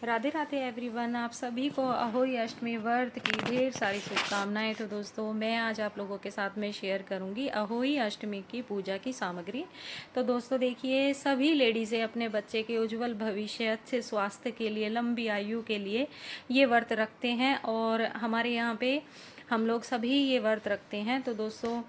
Radhe Radhe everyone, आप सभी को अहोई अष्टमी व्रत की ढेर सारी शुभकामनाएं। तो दोस्तों, मैं आज आप लोगों के साथ में शेयर करूंगी अहोई अष्टमी की पूजा की सामग्री। तो दोस्तों देखिए, सभी लेडीज़ें अपने बच्चे के उज्जवल भविष्य, अच्छे स्वास्थ्य के लिए, लंबी आयु के लिए ये व्रत रखते हैं और हमारे यहाँ पे हम लोग सभी ये व्रत रखते हैं। तो दोस्तों,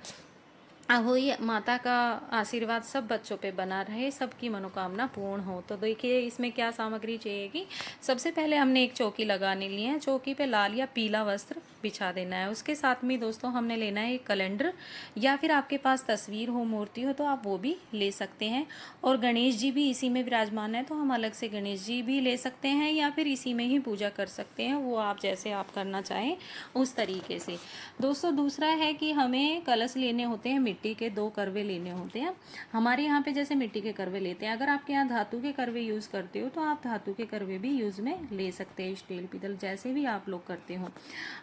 अहोई माता का आशीर्वाद सब बच्चों पे बना रहे, सबकी मनोकामना पूर्ण हो। तो देखिए इसमें क्या सामग्री चाहिएगी। सबसे पहले हमने एक चौकी लगाने ली है। चौकी पे लाल या पीला वस्त्र बिछा देना है। उसके साथ में दोस्तों हमने लेना है एक कैलेंडर, या फिर आपके पास तस्वीर हो, मूर्ति हो तो आप वो भी ले सकते हैं। और गणेश जी भी इसी में विराजमान है, तो हम अलग से गणेश जी भी ले सकते हैं या फिर इसी में ही पूजा कर सकते हैं। वो आप जैसे आप करना चाहें उस तरीके से। दोस्तों दूसरा है कि हमें कलश लेने होते हैं, मिट्टी के 2 करवे लेने होते हैं। हमारे यहाँ पे जैसे मिट्टी के करवे लेते हैं, अगर आपके यहाँ धातु के करवे यूज़ करते हो तो आप धातु के करवे भी यूज़ में ले सकते हैं, स्टील पीतल जैसे भी आप लोग करते हो।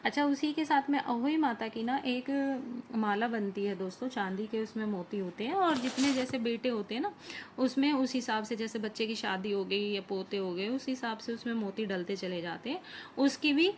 अच्छा, उसी के साथ में अहोई माता की ना एक माला बनती है दोस्तों, चांदी के, उसमें मोती होते हैं और जितने जैसे बेटे होते हैं ना उसमें उस हिसाब से, जैसे बच्चे की शादी हो गई या पोते हो गए, उस हिसाब से उसमें मोती डलते चले जाते हैं। उसकी भी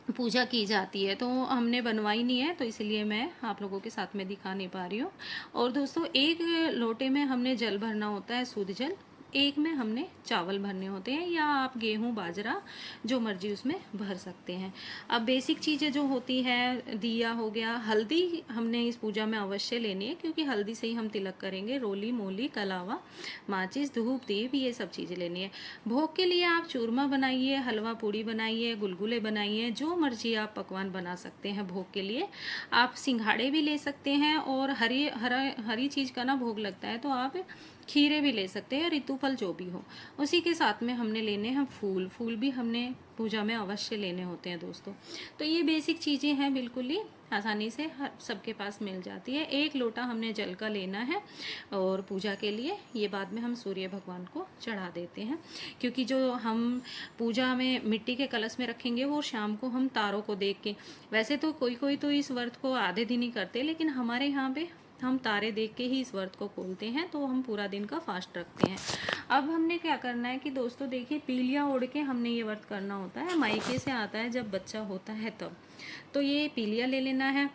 पूजा की जाती है। तो हमने बनवाई नहीं है, तो इसलिए मैं आप लोगों के साथ में दिखा नहीं पा रही हूँ। और दोस्तों, एक लोटे में हमने जल भरना होता है, शुद्ध जल। एक में हमने चावल भरने होते हैं, या आप गेहूं बाजरा जो मर्जी उसमें भर सकते हैं। अब बेसिक चीज़ें जो होती है, दिया हो गया, हल्दी हमने इस पूजा में अवश्य लेनी है क्योंकि हल्दी से ही हम तिलक करेंगे। रोली मोली कलावा माचिस धूप दीप ये सब चीज़ें लेनी है। भोग के लिए आप चूरमा बनाइए, हलवा पूड़ी बनाइए, गुलगुले बनाइए, जो मर्जी आप पकवान बना सकते हैं भोग के लिए। आप सिंघाड़े भी ले सकते हैं और हरी चीज़ का ना भोग लगता है तो आप खीरे भी ले सकते हैं, ऋतु फल जो भी हो। उसी के साथ में हमने लेने हैं फूल। फूल भी हमने पूजा में अवश्य लेने होते हैं दोस्तों। तो ये बेसिक चीज़ें हैं, बिल्कुल ही आसानी से हर सबके पास मिल जाती है। एक लोटा हमने जल का लेना है और पूजा के लिए ये बाद में हम सूर्य भगवान को चढ़ा देते हैं, क्योंकि जो हम पूजा में मिट्टी के कलश में रखेंगे वो शाम को हम तारों को देख के, वैसे तो कोई कोई तो इस व्रत को आधे दिन ही करते, लेकिन हमारे यहाँ पे हम तारे देख के ही इस व्रत को खोलते हैं, तो हम पूरा दिन का फास्ट रखते हैं। अब हमने क्या करना है कि दोस्तों देखिए, पीलिया ओढ़ के हमने ये व्रत करना होता है। मायके से आता है जब बच्चा होता है तब, तो ये पीलिया ले लेना है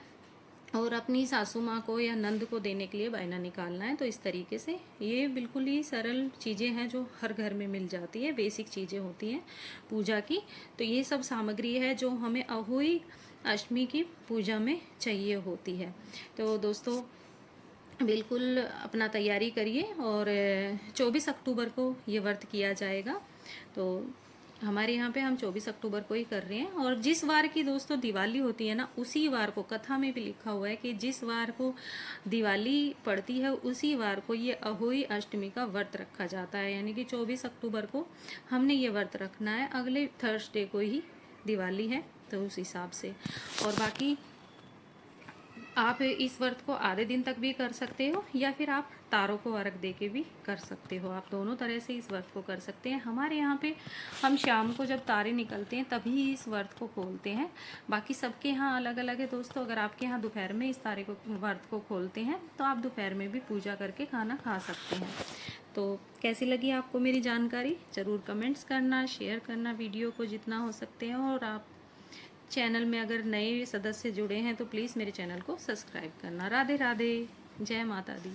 और अपनी सासू माँ को या नंद को देने के लिए बायना निकालना है। तो इस तरीके से ये बिल्कुल ही सरल चीज़ें हैं जो हर घर में मिल जाती है, बेसिक चीज़ें होती हैं पूजा की। तो ये सब सामग्री है जो हमें अहोई अष्टमी की पूजा में चाहिए होती है। तो दोस्तों बिल्कुल अपना तैयारी करिए। और 24 अक्टूबर को ये व्रत किया जाएगा। तो हमारे यहाँ पे हम 24 अक्टूबर को ही कर रहे हैं। और जिस वार की दोस्तों दिवाली होती है ना, उसी वार को कथा में भी लिखा हुआ है कि जिस वार को दिवाली पड़ती है उसी वार को ये अहोई अष्टमी का व्रत रखा जाता है। यानी कि 24 अक्टूबर को हमने ये व्रत रखना है, अगले थर्सडे को ही दिवाली है, तो उस हिसाब से। और बाकी आप इस व्रत को आधे दिन तक भी कर सकते हो या फिर आप तारों को अर्घ दे के भी कर सकते हो। आप दोनों तरह से इस व्रत को कर सकते हैं। हमारे यहाँ पे हम शाम को जब तारे निकलते हैं तभी इस व्रत को खोलते हैं। बाकी सबके यहाँ अलग अलग है दोस्तों। अगर आपके यहाँ दोपहर में इस तारे को व्रत को खोलते हैं तो आप दोपहर में भी पूजा करके खाना खा सकते हैं। तो कैसी लगी आपको मेरी जानकारी, ज़रूर कमेंट्स करना, शेयर करना वीडियो को जितना हो सकते हैं। और आप चैनल में अगर नए सदस्य जुड़े हैं तो प्लीज़ मेरे चैनल को सब्सक्राइब करना। राधे राधे, जय माता दी।